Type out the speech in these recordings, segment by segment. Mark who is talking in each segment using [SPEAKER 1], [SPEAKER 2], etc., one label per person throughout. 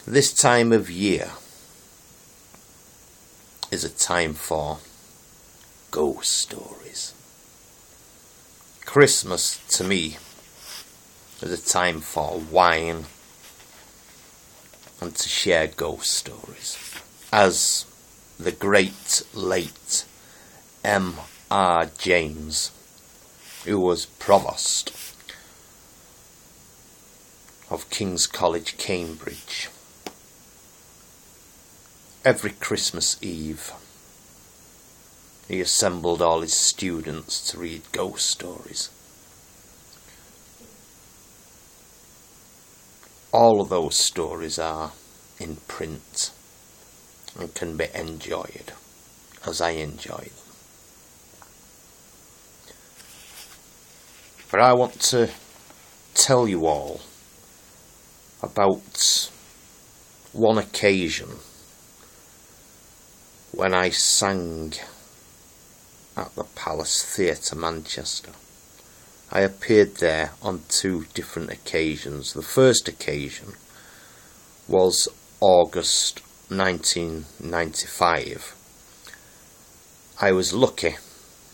[SPEAKER 1] This time of year is a time for ghost stories. Christmas, to me, is a time for wine and to share ghost stories. As the great late M.R. James, who was provost of King's College, Cambridge, every Christmas Eve he assembled all his students to read ghost stories. All of those stories are in print and can be enjoyed as I enjoy them. But I want to tell you all about one occasion when I sang at the Palace Theatre, Manchester. I appeared there on two different occasions. The first occasion was August 1995. I was lucky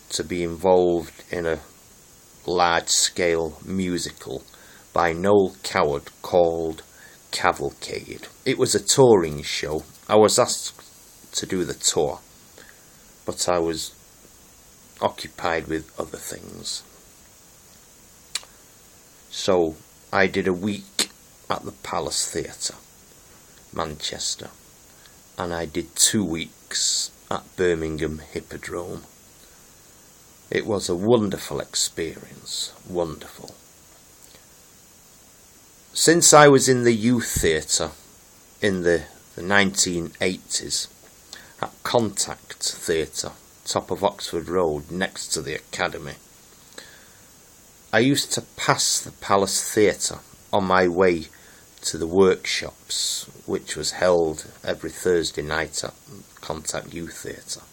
[SPEAKER 1] to be involved in a large-scale musical by Noel Coward called Cavalcade. It was a touring show. I was asked to do the tour, but I was occupied with other things. So I did a week at the Palace Theatre, Manchester, and I did 2 weeks at Birmingham Hippodrome. It was a wonderful experience, wonderful. Since I was in the youth theatre in the 1980s, at Contact Theatre, top of Oxford Road, next to the Academy, I used to pass the Palace Theatre on my way to the workshops, which was held every Thursday night at Contact Youth Theatre.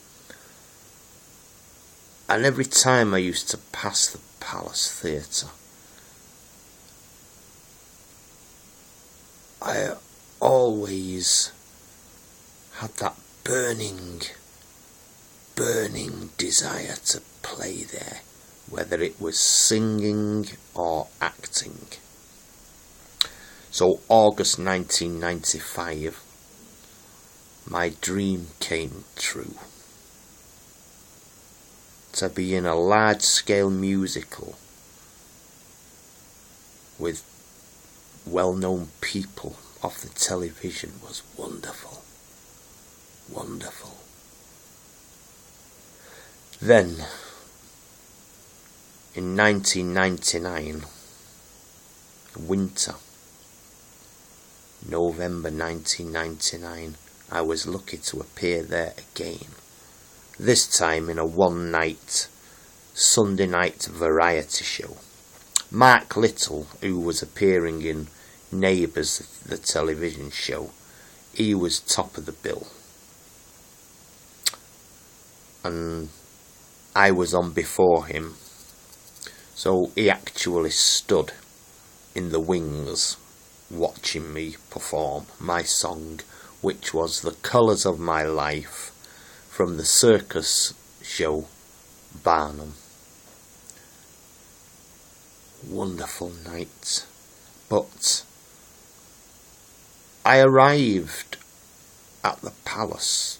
[SPEAKER 1] And every time I used to pass the Palace Theatre, I always had that burning desire to play there, whether it was singing or acting. So August 1995, my dream came true. To be in a large-scale musical with well-known people off the television was wonderful. Wonderful. Then, in 1999, winter, November 1999, I was lucky to appear there again. This time in a one-night, Sunday night variety show. Mark Little, who was appearing in Neighbours, the television show, he was top of the bill. And I was on before him, so he actually stood in the wings watching me perform my song, which was The Colours of My Life from the circus show Barnum. Wonderful night. But I arrived at the palace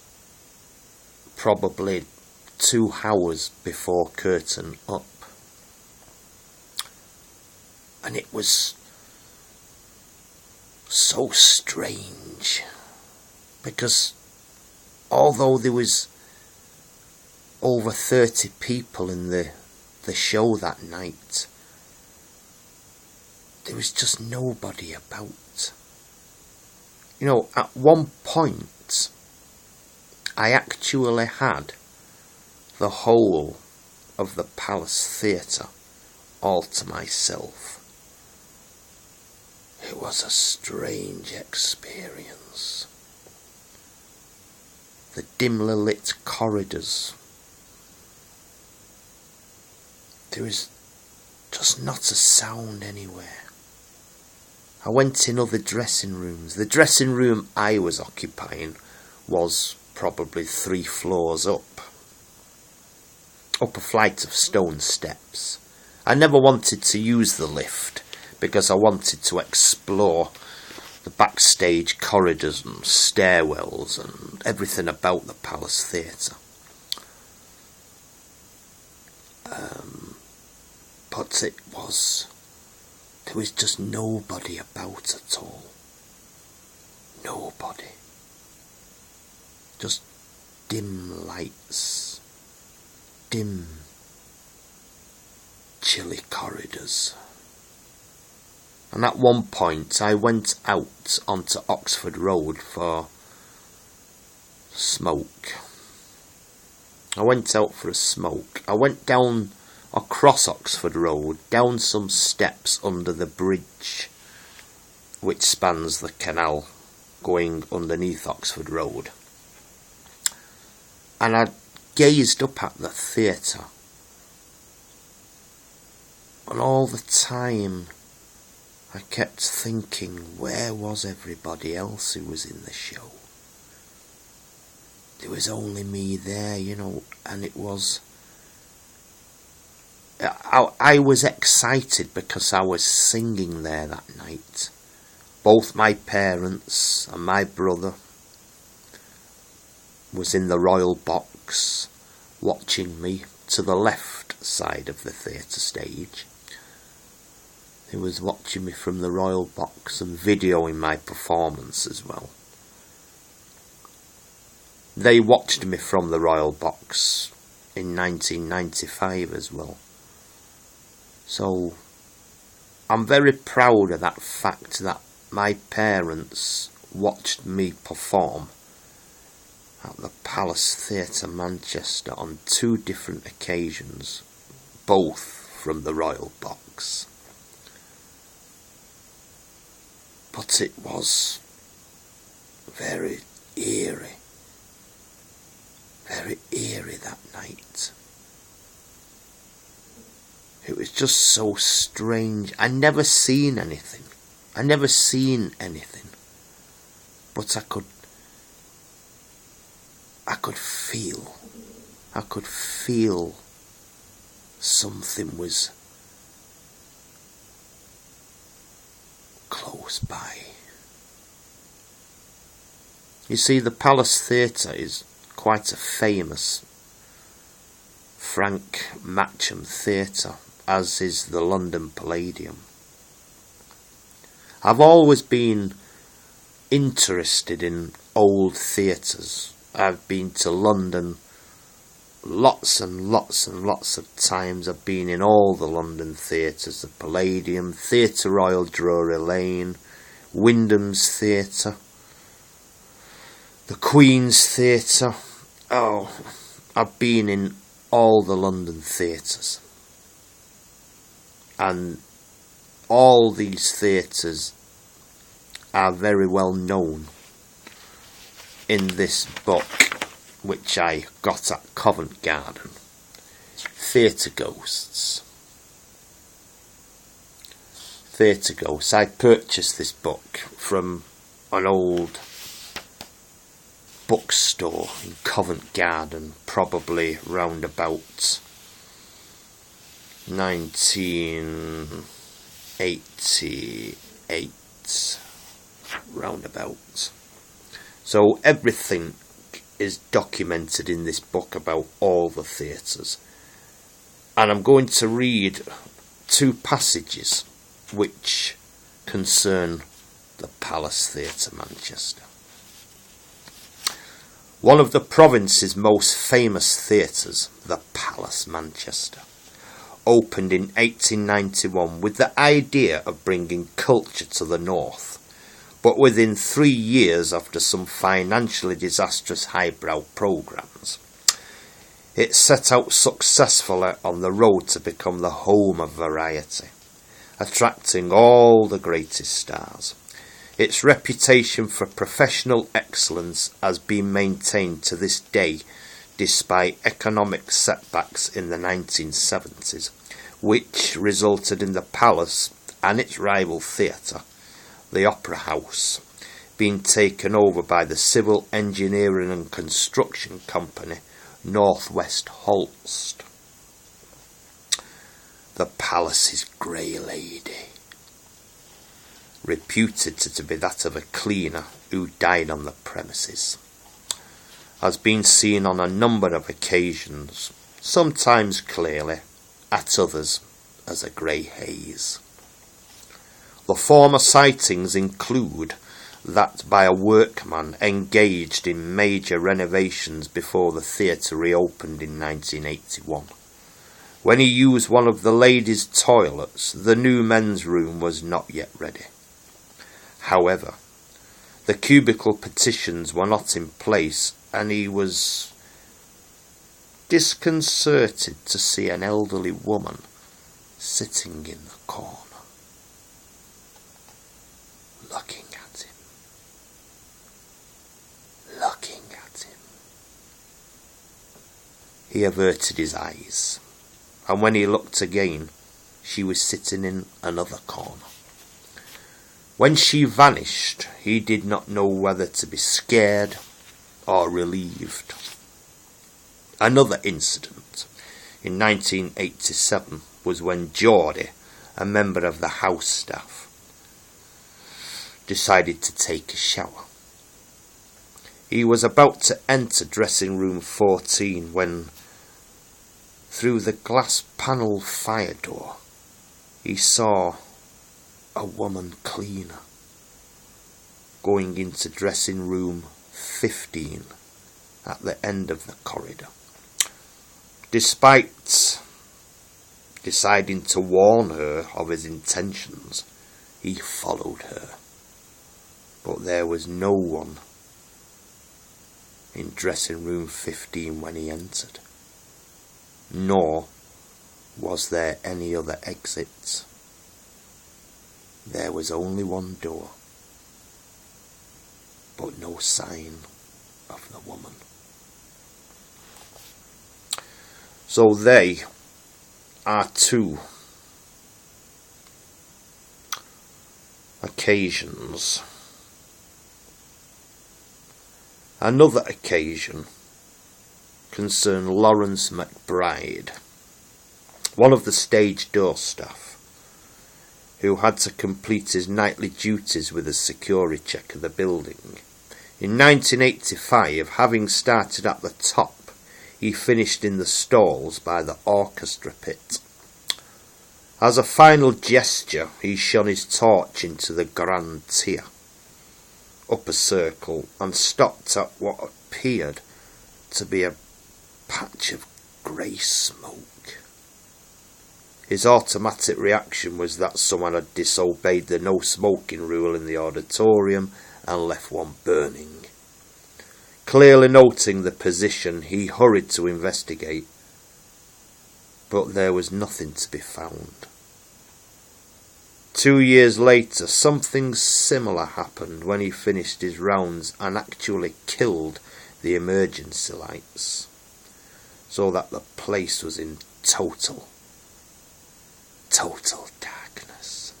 [SPEAKER 1] probably 2 hours before curtain up, and it was so strange because although there was over 30 people in the show that night, there was just nobody about. You know, at one point I actually had the whole of the Palace Theatre all to myself. It was a strange experience. The dimly lit corridors. There was just not a sound anywhere. I went in other dressing rooms. The dressing room I was occupying was probably 3 floors up a flight of stone steps. I never wanted to use the lift because I wanted to explore the backstage corridors and stairwells and everything about the Palace Theatre. But there was just nobody about at all. Nobody. Just dim lights, dim, chilly corridors. And at one point I went out onto Oxford Road for smoke. I went out for a smoke. I went down across Oxford Road, down some steps under the bridge which spans the canal going underneath Oxford Road. And I gazed up at the theatre. And all the time I kept thinking, where was everybody else who was in the show? There was only me there, and it was... I was excited because I was singing there that night. Both my parents and my brother was in the royal box watching me to the left side of the theatre stage. He was watching me from the royal box and videoing my performance as well. They watched me from the royal box in 1995 as well. So I'm very proud of that fact that my parents watched me perform at the Palace Theatre Manchester on 2 different occasions, both from the royal box. But it was very eerie that night. It was just so strange. I never seen anything. But I could feel something was close by. You see, the Palace Theatre is quite a famous Frank Matcham theatre, as is the London Palladium. I've always been interested in old theatres. I've been to London lots and lots of times. I've been in all the London theatres, the Palladium, Theatre Royal Drury Lane, Wyndham's Theatre, the Queen's Theatre. Oh, I've been in all the London theatres. And all these theatres are very well known in this book, which I got at Covent Garden, Theatre Ghosts. Theatre Ghosts. I purchased this book from an old bookstore in Covent Garden, probably round about 1988, roundabout. So everything is documented in this book about all the theatres, and I'm going to read 2 passages which concern the Palace Theatre Manchester. One of the province's most famous theatres, the Palace Manchester, opened in 1891 with the idea of bringing culture to the north, but within 3 years after some financially disastrous highbrow programmes, it set out successfully on the road to become the home of variety, attracting all the greatest stars. Its reputation for professional excellence has been maintained to this day despite economic setbacks in the 1970s, which resulted in the Palace and its rival theatre the Opera House, being taken over by the civil engineering and construction company Northwest Holst. The Palace's Grey Lady, reputed to be that of a cleaner who died on the premises, has been seen on a number of occasions, sometimes clearly, at others as a grey haze. The former sightings include that by a workman engaged in major renovations before the theatre reopened in 1981. When he used one of the ladies' toilets, the new men's room was not yet ready. However, the cubicle partitions were not in place, and he was disconcerted to see an elderly woman sitting in the corner, looking at him. He averted his eyes, and when he looked again, she was sitting in another corner. When she vanished, he did not know whether to be scared or relieved. Another incident in 1987 was when Geordie, a member of the house staff, decided to take a shower. He was about to enter dressing room 14 when, through the glass panel fire door, he saw a woman cleaner going into dressing room 15 at the end of the corridor. Despite deciding to warn her of his intentions, he followed her. But there was no one in dressing room 15 when he entered, nor was there any other exits. There was only one door, but no sign of the woman. So they are two occasions. Another occasion concerned Lawrence McBride, one of the stage door staff, who had to complete his nightly duties with a security check of the building. In 1985, having started at the top, he finished in the stalls by the orchestra pit. As a final gesture, he shone his torch into the grand tier, upper circle, and stopped at what appeared to be a patch of grey smoke. His automatic reaction was that someone had disobeyed the no smoking rule in the auditorium and left one burning. Clearly noting the position, he hurried to investigate, but there was nothing to be found. 2 years later, something similar happened when he finished his rounds and actually killed the emergency lights, so that the place was in total darkness.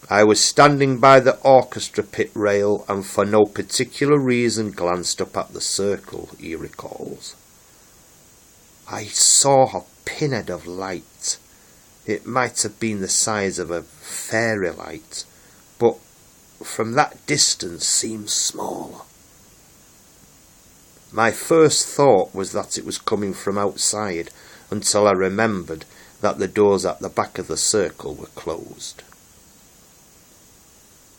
[SPEAKER 1] I was standing by the orchestra pit rail and for no particular reason glanced up at the circle, he recalls. I saw a pinhead of light. It might have been the size of a fairy light, but from that distance seemed smaller. My first thought was that it was coming from outside, until I remembered that the doors at the back of the circle were closed.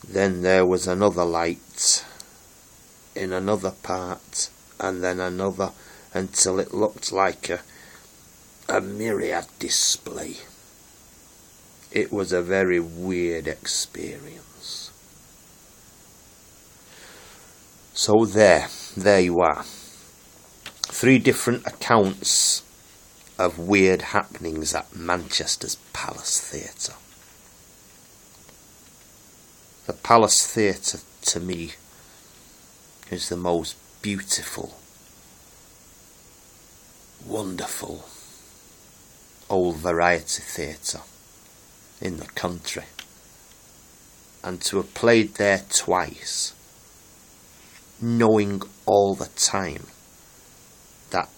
[SPEAKER 1] Then there was another light in another part, and then another, until it looked like a myriad display. It was a very weird experience. So there you are. 3 different accounts of weird happenings at Manchester's Palace Theatre. The Palace Theatre, to me, is the most beautiful, wonderful old variety theatre in the country. and to have played there twice, knowing all the time that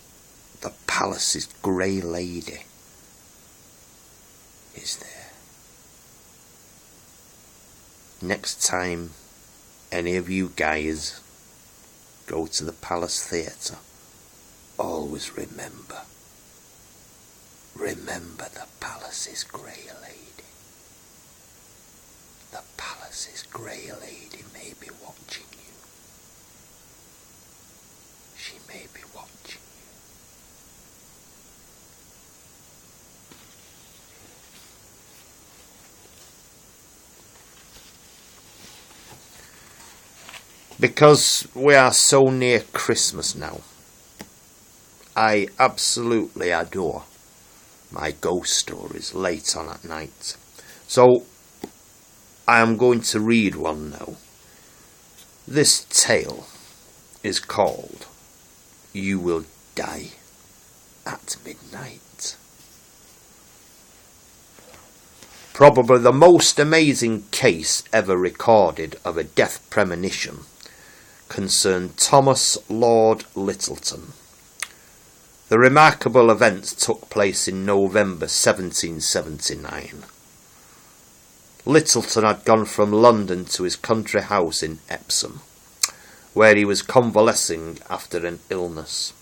[SPEAKER 1] the palace's grey lady is there. Next time any of you guys go to the Palace Theatre, always remember the palace's grey lady. The palace's grey lady may be watching you. She may be watching you. Because we are so near Christmas now, I absolutely adore my ghost stories late on at night. So I am going to read one now. This tale is called You Will Die at Midnight. Probably the most amazing case ever recorded of a death premonition concerned Thomas Lord Littleton. The remarkable event took place in November 1779. Littleton had gone from London to his country house in Epsom, where he was convalescing after an illness.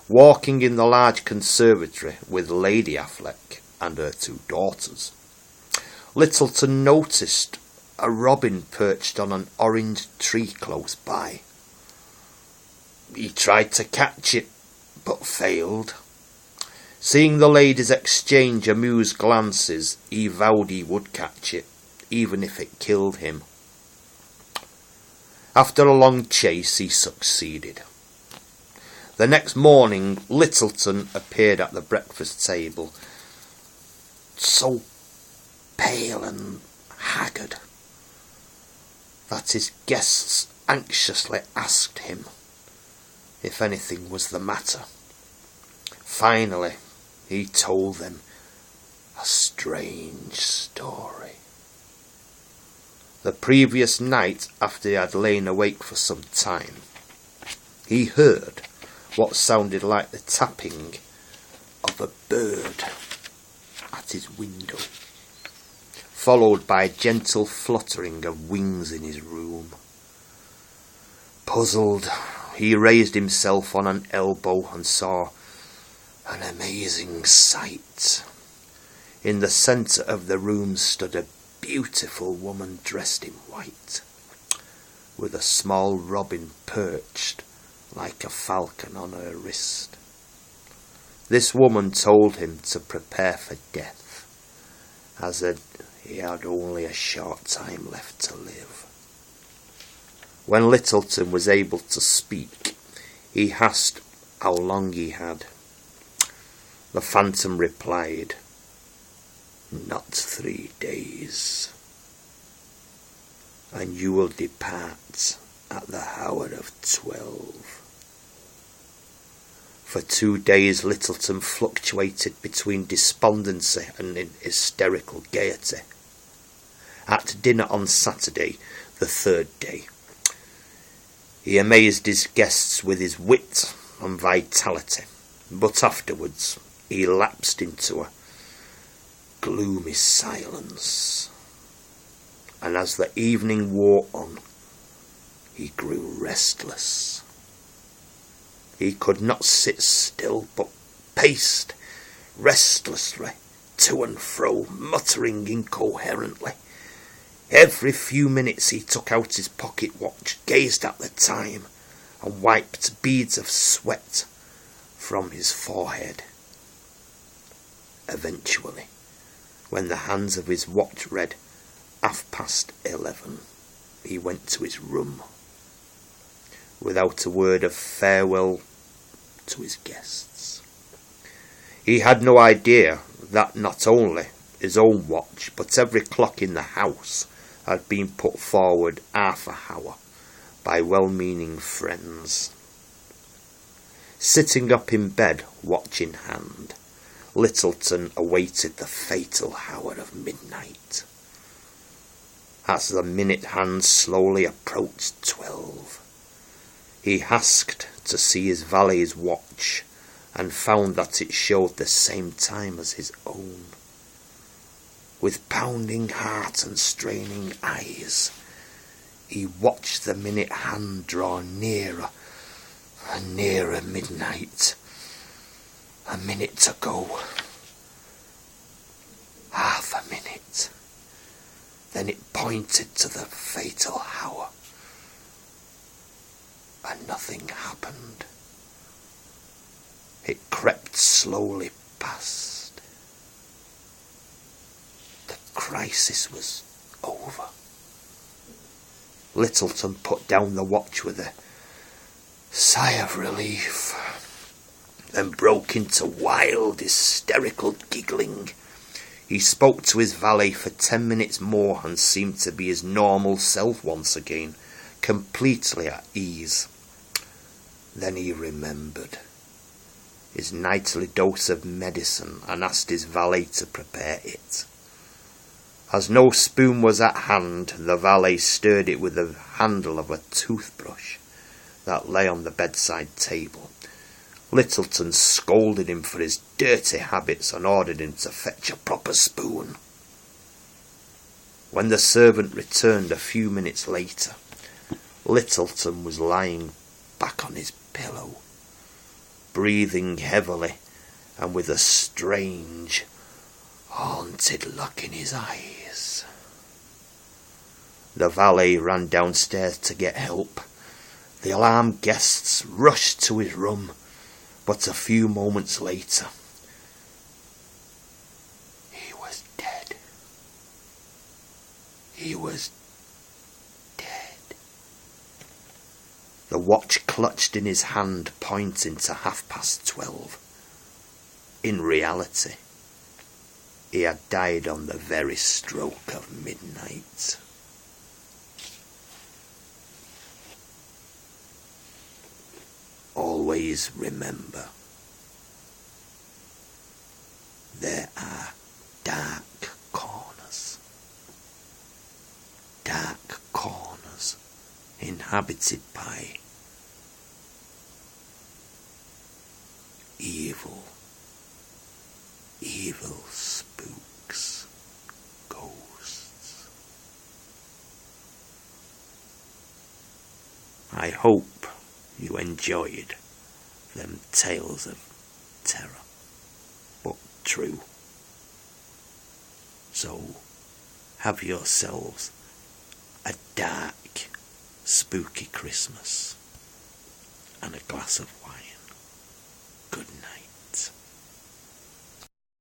[SPEAKER 1] Walking in the large conservatory with Lady Affleck and her two daughters, Littleton noticed a robin perched on an orange tree close by. He tried to catch it, but failed. Seeing the ladies exchange amused glances, he vowed he would catch it, even if it killed him. After a long chase, he succeeded. The next morning, Littleton appeared at the breakfast table, so pale and haggard that his guests anxiously asked him if anything was the matter. Finally, he told them a strange story. The previous night, after he had lain awake for some time, he heard what sounded like the tapping of a bird at his window, followed by a gentle fluttering of wings in his room. Puzzled, he raised himself on an elbow and saw an amazing sight. In the centre of the room stood a beautiful woman dressed in white, with a small robin perched like a falcon on her wrist. This woman told him to prepare for death, as he had only a short time left to live. When Littleton was able to speak, he asked how long he had. The phantom replied, "Not 3 days, and you will depart at the hour of 12. For 2 days Littleton fluctuated between despondency and hysterical gaiety. At dinner on Saturday, the 3rd day, he amazed his guests with his wit and vitality, but afterwards he lapsed into a gloomy silence, and as the evening wore on, he grew restless. He could not sit still, but paced restlessly to and fro, muttering incoherently. Every few minutes he took out his pocket watch, gazed at the time, and wiped beads of sweat from his forehead. Eventually, when the hands of his watch read 11:30, he went to his room, without a word of farewell to his guests. He had no idea that not only his own watch, but every clock in the house had been put forward half an hour by well-meaning friends. Sitting up in bed, watch in hand, Littleton awaited the fatal hour of midnight. As the minute hand slowly approached 12, he asked to see his valet's watch and found that it showed the same time as his own. With pounding heart and straining eyes, he watched the minute hand draw nearer and nearer midnight. A minute to go. Half a minute. Then it pointed to the fatal hour. And nothing happened. It crept slowly past. The crisis was over. Littleton put down the watch with a sigh of relief, then broke into wild, hysterical giggling. He spoke to his valet for 10 minutes more and seemed to be his normal self once again, completely at ease. Then he remembered his nightly dose of medicine and asked his valet to prepare it. As no spoon was at hand, the valet stirred it with the handle of a toothbrush that lay on the bedside table. Littleton scolded him for his dirty habits and ordered him to fetch a proper spoon. When the servant returned a few minutes later, Littleton was lying back on his pillow, breathing heavily and with a strange, haunted look in his eyes. The valet ran downstairs to get help. The alarmed guests rushed to his room, but a few moments later, he was dead. He was dead. The watch clutched in his hand, pointing to 12:30. In reality, he had died on the very stroke of midnight. Always remember, there are dark corners inhabited by evil spooks, ghosts. I hope you enjoyed them tales of terror, but true. So have yourselves a dark, spooky Christmas and a glass of wine. Good night.